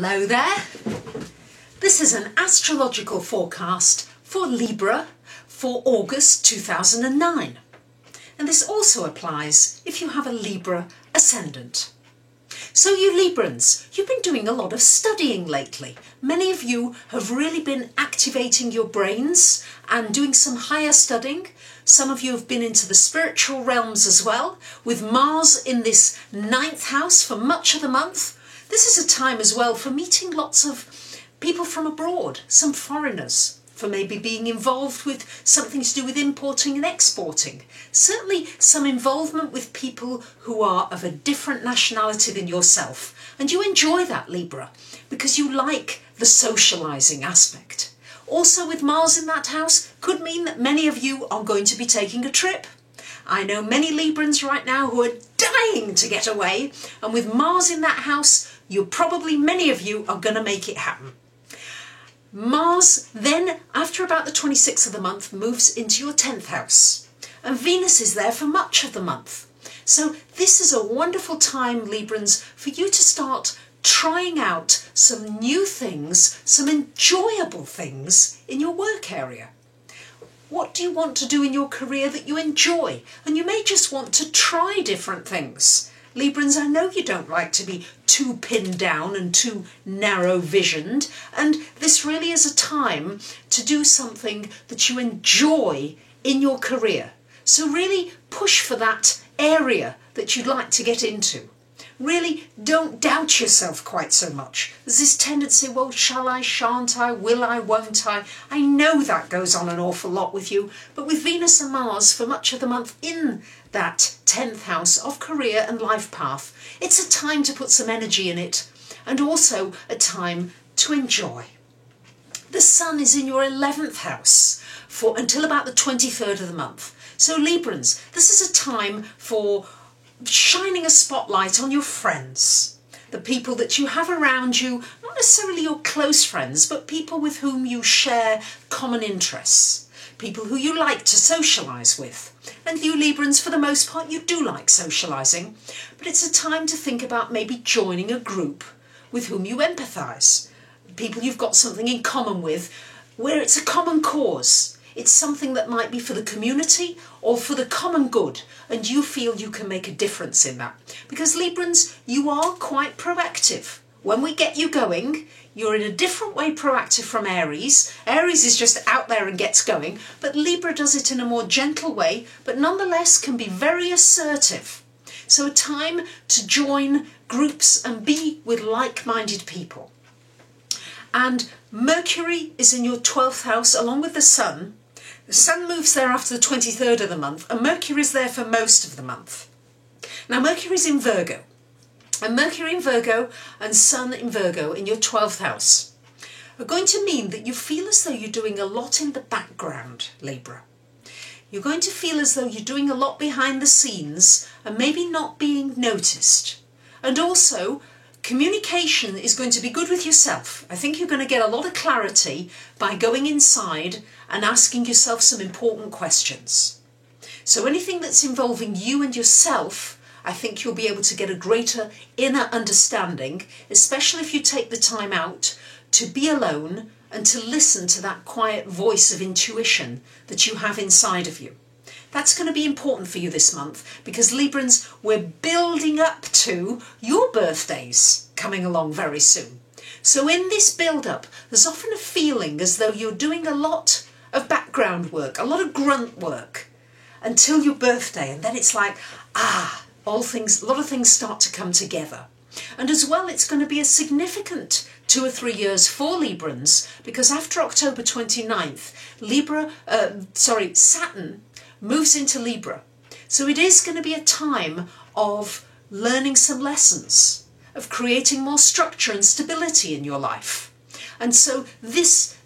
Hello there. This is an astrological forecast for Libra for August 2009. And this also applies if you have a Libra ascendant. So you Librans, you've been doing a lot of studying lately. Many of you have really been activating your brains and doing some higher studying. Some of you have been into the spiritual realms as well, with Mars in this 9th house for much of the month. This is a time as well for meeting lots of people from abroad, some foreigners, for maybe being involved with something to do with importing and exporting. Certainly some involvement with people who are of a different nationality than yourself. And you enjoy that, Libra, because you like the socialising aspect. Also with Mars in that house could mean that many of you are going to be taking a trip. I know many Librans right now who are dying to get away, and with Mars in that house, many of you are going to make it happen. Mars then, after about the 26th of the month, moves into your 10th house, and Venus is there for much of the month. So this is a wonderful time, Librans, for you to start trying out some new things, some enjoyable things in your work area. What do you want to do in your career that you enjoy? And you may just want to try different things. Librans, I know you don't like to be too pinned down and too narrow visioned, and this really is a time to do something that you enjoy in your career. So really push for that area that you'd like to get into. Really don't doubt yourself quite so much. There's this tendency, well, shall I, shan't I, will I, won't I? I know that goes on an awful lot with you, but with Venus and Mars for much of the month in that 10th house of career and life path, it's a time to put some energy in it, and also a time to enjoy. The Sun is in your 11th house until about the 23rd of the month. So Librans, this is a time for shining a spotlight on your friends, the people that you have around you, not necessarily your close friends, but people with whom you share common interests, people who you like to socialise with. And you Librans, for the most part, you do like socialising, but it's a time to think about maybe joining a group with whom you empathise, people you've got something in common with, where it's a common cause. It's something that might be for the community or for the common good, and you feel you can make a difference in that. Because Librans, you are quite proactive. When we get you going, you're in a different way proactive from Aries. Aries is just out there and gets going, but Libra does it in a more gentle way, but nonetheless can be very assertive. So a time to join groups and be with like-minded people. And Mercury is in your 12th house along with the Sun. The Sun moves there after the 23rd of the month, and Mercury is there for most of the month. Now Mercury is in Virgo, and Mercury in Virgo and Sun in Virgo in your 12th house are going to mean that you feel as though you're doing a lot in the background, Libra. You're going to feel as though you're doing a lot behind the scenes and maybe not being noticed. And also, communication is going to be good with yourself. I think you're going to get a lot of clarity by going inside and asking yourself some important questions. So anything that's involving you and yourself, I think you'll be able to get a greater inner understanding, especially if you take the time out to be alone and to listen to that quiet voice of intuition that you have inside of you. That's going to be important for you this month, because Librans, we're building up to your birthdays coming along very soon. So in this build-up, there's often a feeling as though you're doing a lot of background work, a lot of grunt work, until your birthday, and then it's like, a lot of things start to come together. And as well, it's going to be a significant 2 or 3 years for Librans, because after October 29th, Saturn moves into Libra. So it is going to be a time of learning some lessons, of creating more structure and stability in your life. And so this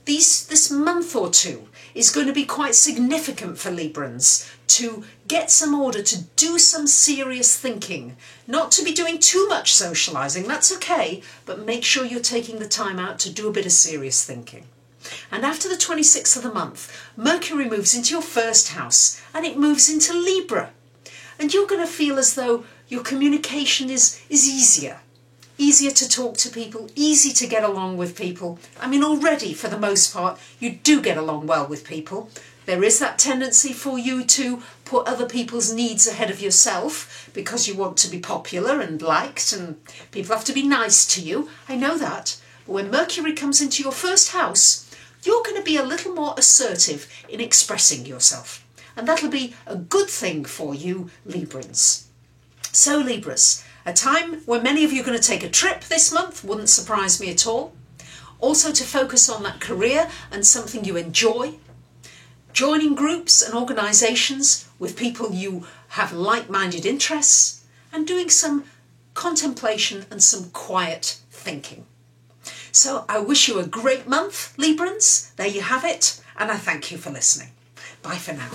month or two is going to be quite significant for Librans to get some order, to do some serious thinking, not to be doing too much socialising, that's okay, but make sure you're taking the time out to do a bit of serious thinking. And after the 26th of the month, Mercury moves into your 1st house and it moves into Libra. And you're going to feel as though your communication is easier. easier to talk to people, easy to get along with people. I mean, already, for the most part, you do get along well with people. There is that tendency for you to put other people's needs ahead of yourself because you want to be popular and liked, and people have to be nice to you. I know that. But when Mercury comes into your first house, you're going to be a little more assertive in expressing yourself. And that'll be a good thing for you, Librans. So, Libras, a time when many of you are going to take a trip this month, wouldn't surprise me at all. Also to focus on that career and something you enjoy. Joining groups and organisations with people you have like-minded interests, and doing some contemplation and some quiet thinking. So I wish you a great month, Librans. There you have it, and I thank you for listening. Bye for now.